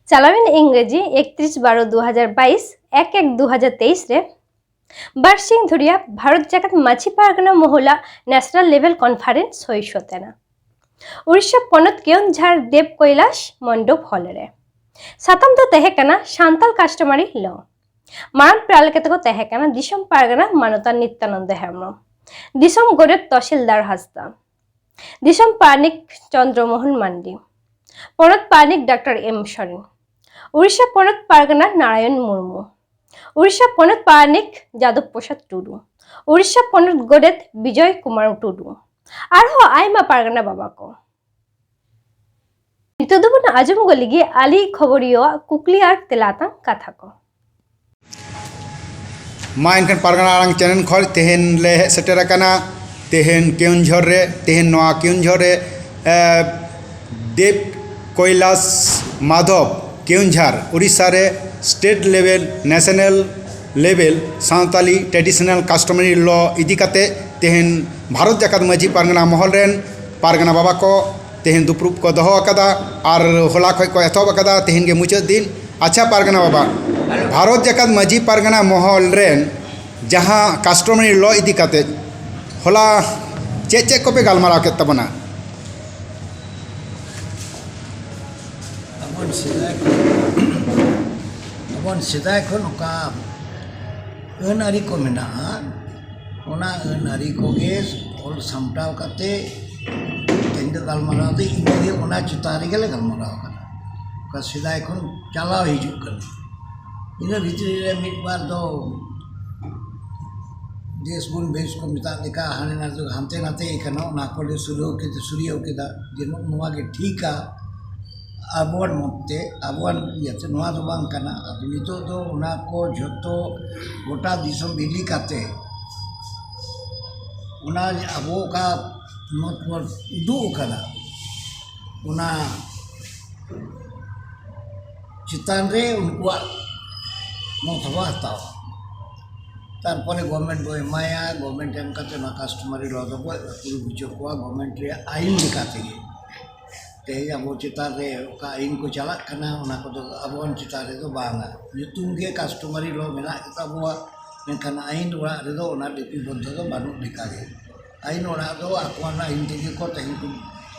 চালাবেন ইংরেজি 31/12/2022 1/1/2023 রে বার্ষিক ধরিয়া ভারত জাকাত মাঝি পারগানা মহলা ন্যাশনাল লেভেল কনফারেন্স হইসতেনা উড়িষ্যা পনत কেওনঝাড় দেব কৈলাস মণ্ডপ হলরে সাতাম দो तहकना शांताल कास्टमारी लो मारन प्रालकेत को तहकना दिसम पारगना मानवता नित्यानंद हेम्ब्रम दिसम गोरेट तहसीलदार हासदा दिसम पानिक चंद्रमोहन मांडी पनत पानिक डॉक्टर एम सरेन उड़ीसा पनत पारगना नारायण मुर्मू उड़ीसा पनत पानिक जादव प्रसाद टुडू उड़ीसा पनत गोडेत विजय कुमार टुडू आरो आयमा पारगना बाबा को नितो दोबन आजम गलिगे आली खबरियो कुकली आर तेलाता कथा को मा इनखान पारगना आरांग चैनल खल तेहन ले सेटर कना तेहन केउंझर रे तेहन नोआ केउंझर रे देव कैलाश माधव केउंझर उड़ीसा रे state level national level Santali traditional customary law इदी काते तेहन भारत जाकात माजी पारगना महल रेन पारगना बाबा को तेहन दुप्रुप को दहो अकदा और होला खय को एथब अकदा तेहन के मुचाद दिन अच्छा पारगना बाबा भारत जाकात माजी पारगना महल रेन जहाँ कस्टमरी लॉ इदी काते होला चे चे को पे गालमाराव के तबना अपन सेदाय खन का अन आरी को मेना ओना अन आरी को गे ऑल सामटाव काते तेंद गालमाराव दे इने ओना चितारी गेले गालमाराव का सेदाय खन चलाव हिजुक कन इने भितरी रे मिद बार दो देश गुण बेस को मिता लेका हाने ना जो हानते नाते इकनो ना कोले सूर्य के दा जेनो नुवा के ठीका आबोन मते आबोन याते नुवा दो बांग कना नितो दो उना को जतो गोटा दिसम बिली काते उना आबो का मत पर उदू कना उना चितान रे उनको मथवा हताव तारपरे गवर्नमेंट को एमाया गवर्नमेंट एम काते ना कस्टमरी लॉ दो पूरी बुझो को गवर्नमेंट रे आइन लिखाते ते अब चितार रे का आइन को चला कना उना को अब चितार रे तो बांगा युतुम के कस्टमरी लॉ मेना तबवा मेनखान आइन ओरा रे दो ना डिपी बंध दो बानु लिखा गे आइन ओरा दो आकवाना आइन ते को तहिन को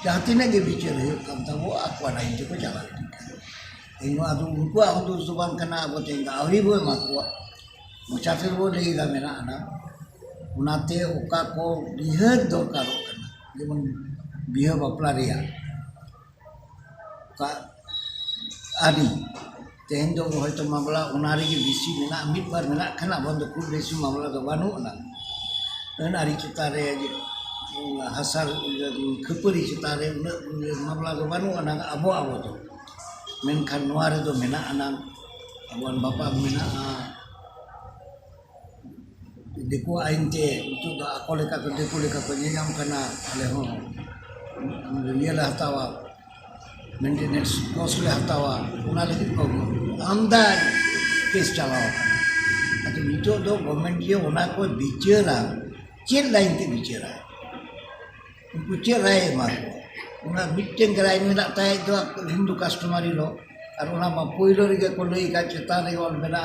जातिने के बिचार है काम तबो आकवाना आइन को चला इन आदु उनको आदु जुबान कना अब तेंगा आवरी बो माको मुचाफिर वो लेगा मेरा आना उनाते ओका को बिहद दरकार कना जेमन बिह बापला रिया का आदि तेहन दो होयतो मामला उनारी के बिसी मेना मिद बार मेना खाना बंद कुल बेसी मामला दो बानु ना अनारी चितारे हसार खपरी चितारे मामला दो बानु ना अबो अबो तो मेनखान नोआरे दो मेना आना अबन बापा मेना देखो आइन ते itu ako leka ko देखो leka ko nyam kana ale ho real हतावा मेंटेनेंस कॉस्ट ले हतावा उना लगी को आमदा केस चलावा तो नितो दो गवर्नमेंट ये उना को बिचरा चेल लाइन के बिचरा उनको चेल रहे मार उना मिटिंग कराई में लगता है तो हिंदू कस्टमरी लो और उना मा पोइलो रे को लई का चेता रे और मेरा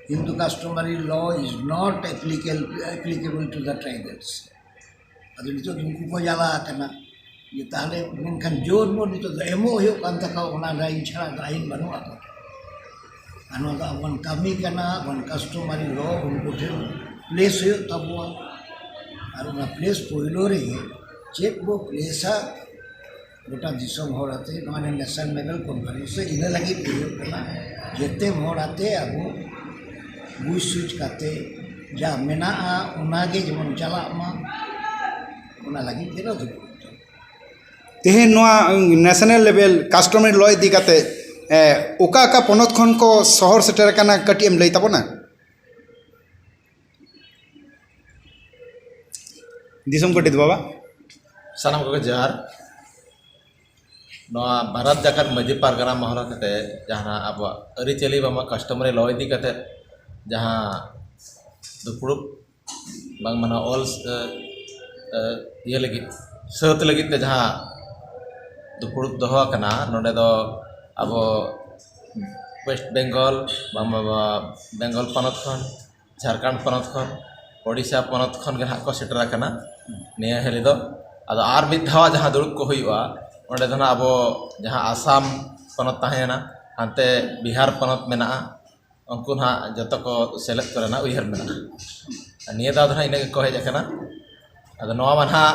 Hindu customary law is not applicable to the tribals. Ado nito dungku ko jala kana ye tahle menkan jor mo nito emo yo kanta ka ona lain chara lain banu ako. Ano da wan kami kana wan customary law unko place yo tabwa aru na place poilo re check bo place गोटा दिसम होराते माने national level conference से इने लगी प्रयोग करना जेते होराते अब बुझ सुझ काते जा मेना उनागे जेमन चला मा उना लगी फेरो दो तेहन नोआ नेशनल लेवल कस्टमरी लॉ इदी काते ओका का पनत खन को शहर सेटर कना कटी एम लई ताबोना दिसम को दिद बाबा सानाम को जार नोआ भारत जाकात माजी पारगना महल काते जहां अब अरी चली बामा कस्टमरी लॉ इदी काते जहाँ दुपुरुप बांग मना ऑल ये लगी सत लगी ते जहाँ दुपुरुप दोहो कना नोडे दो अब West Bengal Bengal ponot khon Jharkhand ponot khon Odisha ponot khon ge ko seter akana niya heli do ado ar mid dhawa jaha duruk ko huyu'a onde do na abo jaha Assam ponot tahena ante Bihar ponot mena'a unku na joto ko select korena uyhar mena'a niya da do na ine ko hej akana ado noa manha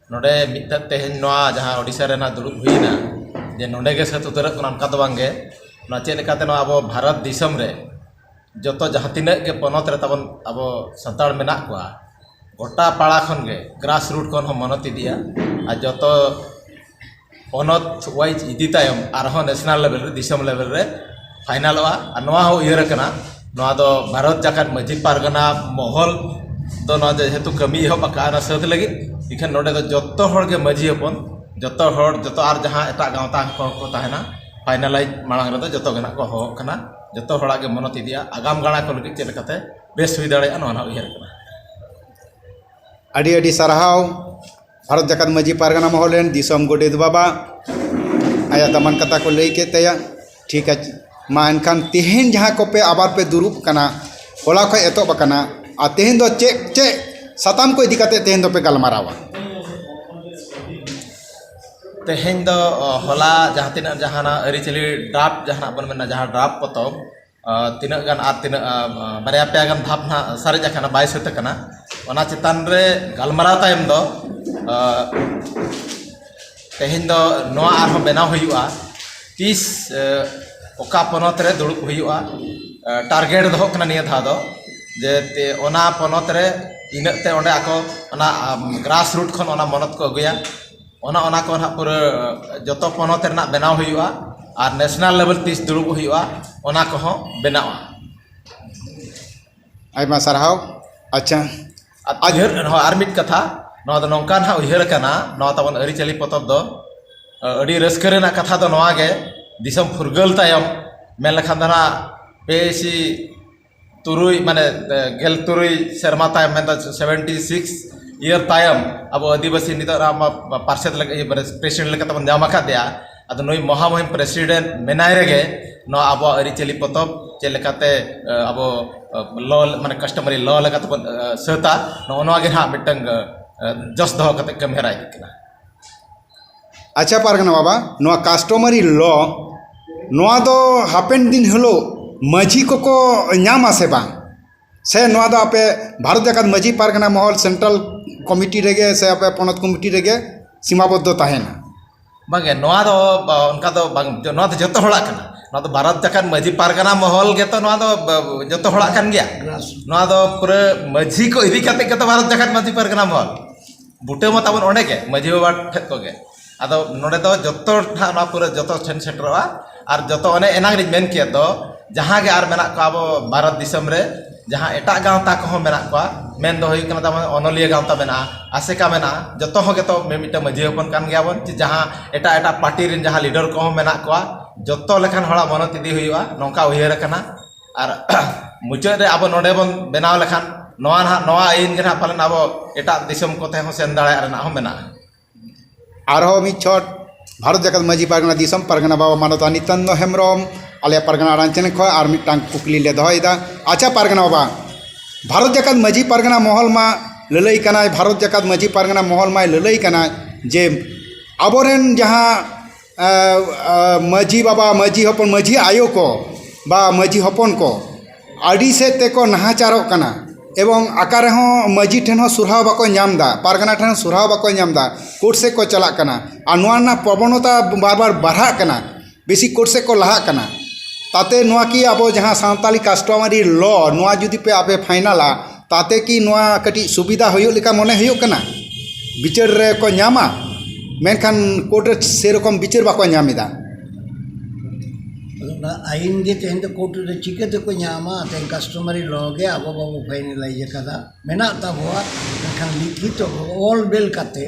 node mid tehen noa jaha Odisha rena duruk huina je node ge sat utarok kana onka do bangge na ᱪᱮᱫ ᱞᱮᱠᱟᱛᱮ ᱱᱚᱣᱟ ᱟᱵᱚ ᱵᱷᱟᱨᱚᱛ ᱫᱤᱥᱚᱢ ᱨᱮ ᱡᱚᱛᱚ ᱡᱟᱦᱟᱸ ᱛᱤᱱᱟᱹᱜ ᱜᱮ ᱯᱚᱱᱚᱛ ᱨᱮ ᱛᱟᱵᱚᱱ ᱟᱵᱚ ᱥᱟᱱᱛᱟᱲ ᱢᱮᱱᱟᱜ ᱠᱚᱣᱟ ᱜᱚᱴᱟ ᱯᱟᱲᱟ ᱠᱷᱚᱱ ᱜᱮ ᱜᱨᱟᱥ ᱨᱩᱴ ᱠᱷᱚᱱ ᱦᱚᱸ ᱢᱚᱱᱚᱛ ᱤᱫᱤᱜᱼᱟ ᱟᱨ ᱡᱚᱛᱚ ᱯᱚᱱᱚᱛ ᱳᱣᱟইᱡ ᱤᱫᱤ ᱛᱟᱭᱚᱢ ᱟᱨᱦᱚᱸ ᱱᱮᱥᱱᱟᱞ ᱞᱮᱵᱮᱞ ᱨᱮ ᱫᱤᱥᱚᱢ ᱞᱮᱵᱮᱞ ᱨᱮ ᱯᱷᱟᱭᱱᱟᱞᱚᱜᱼᱟ ᱟᱨ ᱱᱚᱣᱟ ᱦᱚᱸ ᱩᱭᱦᱟᱹᱨ ᱟᱠᱟᱱᱟ ᱱᱚᱣᱟ ᱫᱚ ᱵᱷᱟᱨᱚᱛ ᱡᱟᱠᱟᱛ ᱢᱟᱹᱡᱷᱤ ᱯᱟᱨᱜᱟᱱᱟ ᱢᱚᱦᱚᱞ ᱫᱚ ᱱᱚᱣᱟ ᱡᱮᱦᱮᱛᱩ ᱠᱟᱹᱢᱤ ᱮᱦᱚᱵ ᱟᱠᱟᱜᱼᱟ ᱚᱱᱟ ᱥᱟᱹᱛ ᱞᱟᱹᱜᱤᱫ ᱤᱠᱷᱟᱹᱱ ᱱᱚᱰᱮ ᱫᱚ ᱡᱚᱛᱚ ᱦᱚᱲ ᱜᱮ ᱢᱟᱹᱡᱷᱤ ᱦᱚᱯᱚᱱ ᱡᱚᱛᱚ ᱦᱚᱲ ᱡᱚᱛᱚ ᱟᱨ ᱡᱟᱦᱟᱸ ᱮᱴᱟᱜ ᱜᱟᱶᱛᱟ ᱠᱚ ᱛᱟᱦᱮᱱᱟ फाइनलाइज मांग रे जो गना को हो कना जो हड़ा के मनत इदिया आगाम गाणा को लगे चलते बेस हुई दाड़ा उयहर अड़ी अड़ी साराव भारत जाकत माजी पारगना महोलेन दिसम गोडेद बाबा आया तमान कथा को लई के तया ठीक है मा एनखान तेहेन जहाँ को पे आबार पे दुरुप कना होला खो एतोब कना आ तेहेन दो चे चे साताम को इदी कते तेहेन दो पे गलमारावा तेहेन दो होला जहाँ तीन जहाना अरिचली ड्राफ्ट जहाँ बन मेना जहाँ ड्राफ्ट पतोब तीन गान आर तीन बारे पे गान भाप ना सारे जखाना 22 होते कना ओना चितान रे गलमारा तायम दो तेहेन दो नोआ आर हम बेनाव हुयुआ 30 ओका पनत रे दुड़ुब हुयुआ टारगेट दो कना निया धा दो जे ते ओना पनत रे इनते ओंडे आको ओना ग्रास रूट खन ओना मनत को अगुया ओना को ना पूरा जतो पनत रना बनाव हुयुआ और नेशनल लेवल 30 दुड़ुब हुयुआ ओना को हो बनावा आइमा सरहाव अच्छा उयहर आर मिट कथा नवा दो नोंकान हा उयहर कना नवा तबन अरिचली पतब दो अडी रस्क रेना कथा दो नवा गे दिसम फुरगल तायम मेन लखन दना पेसी तुरुई माने गेल तुरुई शर्मा तायम मेन 76 ईयर तायम अब आदिवासी नित पार्षद प्रेसिडेंट लेका तबन जाम आकादेया अद नई महामहिम प्रेसिडेंट मेनाय रेगे न अब अरिचली पतब चेक लेकाते अब ल माने कस्टमरी ल लेका तबन सता नवा गे हा मिटंग जस दो कते कमेरा इकना अच्छा पारगना बाबा नवा कस्टमरी ल नवा दो हापेन दिन हलो माझी को नामा से बांग से नवा दो आपे भारत जाकत माझी पारगना महल सेंट्रल कमिटी रेगे से आपे पनत कमिटी रेगे सीमाबद्ध ताहेना बांगे नवा दो उनका दो बांग नवा दो जतो हड़ा कना नवा दो भारत जाकत माझी पारगना महल गे तो नवा दो जतो हड़ा कन गया नवा दो पूरा माझी को इदी कते के तो भारत जाकत माझी पारगना महल बुटे मत अपन ओंडे के माझी बाबा ठेक को गे आदो नोडे दो जतो ना पूरा जतो ठेन सेटरवा और जतो ओने एनांग रि मेन किया दो जहाँ गे आर मेना को अब भारत दिसम रे जहाँ एटा गाँवता को मेना को मेन दो हुई कना तमाने अनलिया गाँवता मेना आसेका मेना जतो हो गे तो मिटा माझी हपन कान गया बन जहाँ एटा एटा पार्टी रिन जहाँ लीडर को मेना को जतो लेखान हड़ा मनत इदी हुआ नौका उयहर कना और मुचाद रे अब नोडे बन बनाव लेखान नवा ना नवा आईन गे ना पालन अब एटा दिसम को ते हो सेन दाड़ा रना हो मेना आरो मी छट भारत जाकत माझी पारगना दिसम पारगना बाबा मानता नितन्नो हेमरम आले पारगना आरांचन खो आर मिटांग कुकली ले दहयदा अच्छा पारगना बाबा भारत जाकत माझी पारगना महल मा ललई कनाय भारत जाकत माझी पारगना महल मा ललई कनाय जे आबोरेन जहाँ माझी बाबा माझी हपन माझी आयो को बा माझी हपन को आड़ी से ते को नाहाचारो कना एवं आकार माझी ठेन सुरहाव बाको नामदा पारगना ठेन सुरहाव बाको नामदा कोर्ट से को चला कना आ नोना प्रवणता बार बार बढ़ा कना बेसी कोर्ट से को लहा कना ताते नोआ की अब जहाँ सानताली कस्टमरी ल नोआ जुदी पे आपे फाइनला ताते की नोआ कटी सुविधा होयो लेका मने होयो कना बिचार रे को नामा मेनखान कोर्ट से रकम बिचार बाको नामिदा आईन गे तेहन तो कोर्ट रे चिकेते को नामा तेन कस्टमरी लगे अब बाबू फाइनलाइज कदा मेना तबवा मेनखान लिखित ऑल बेल कते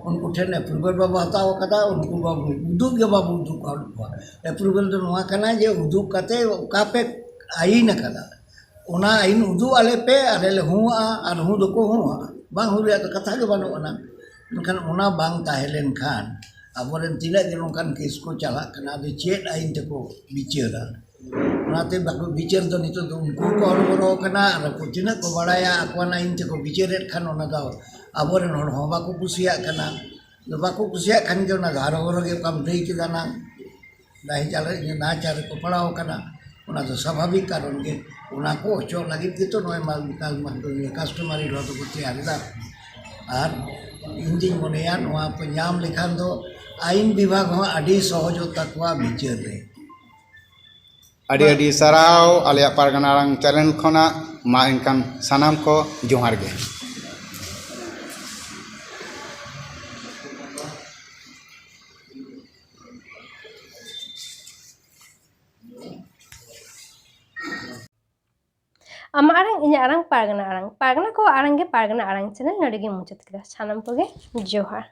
उनको ठेन अप्रूवल बाबू हताव कदा उनको बाबू उदुग गे बाबू उदुग अप्रूवल तो नवा कना जे उदुग कते का पे आईन कदा ओना आईन उदुग आले पे आले हुआ और हूँ दको हुआ बांग हुरिया तो कथा के बानो ओना मेनखान ओना बांग ताहेलेन खान अब तीना दिन केस को चला चेद आईन तक बिचारा ᱚᱱᱟᱛᱮ ᱵᱟᱠᱚ ᱵᱤᱪᱟᱹᱨ ᱫᱚ ᱱᱤᱛᱚᱜ ᱫᱚ ᱩᱱᱠᱩ ᱠᱚ ᱦᱚᱨᱚᱵᱚᱨᱚ ᱠᱟᱱᱟ ᱟᱨ ᱛᱤᱱᱟᱹᱜ ᱠᱚ ᱵᱟᱲᱟᱭᱟ ᱟᱠᱚᱣᱟᱜ ᱟᱹᱭᱤᱱ ᱛᱮᱠᱚ ᱵᱤᱪᱟᱹᱨᱮᱫ ᱠᱷᱟᱱ ᱚᱱᱟ ᱫᱚ ᱟᱵᱚᱨᱮᱱ ᱦᱚᱲ ᱦᱚᱸ ᱵᱟᱠᱚ ᱠᱩᱥᱤᱭᱟᱜ ᱠᱟᱱᱟ ᱵᱟᱠᱚ ᱠᱩᱥᱤᱭᱟᱜ ᱠᱷᱟᱱ ᱜᱮ ᱚᱱᱟ ᱦᱚᱨᱚᱵᱚᱨᱚ ᱜᱮ ᱚᱠᱟᱢ ᱞᱟᱹᱭ ᱠᱮᱫᱟ ᱱᱟᱝ नाचार को पड़ाव कना उना तो स्वाभाविक कारण के उना को ओचो लगित के तो नय कस्टमरी लॉ तो तैयारीदा और इंजिन मनेया नोआ पे नाम लेखान दो आईन विभाग हो आदि सहजो तकवा विचार रे ᱟᱹᱰᱤ ᱥᱟᱨᱦᱟᱣ ᱟᱞᱮᱭᱟᱜ ᱯᱟᱨᱜᱟᱱᱟ ᱟᱲᱟᱝ ᱪᱮᱱᱮᱞ ᱠᱷᱚᱱᱟᱜ ᱢᱟ ᱮᱱᱠᱷᱟᱱ ᱥᱟᱱᱟᱢ ᱠᱚ ᱡᱚᱦᱟᱨ ᱜᱮ Ama arang inya arang pargana ko arang ge pargana arang channel nodi ge muchat kida sanam ko ge johar.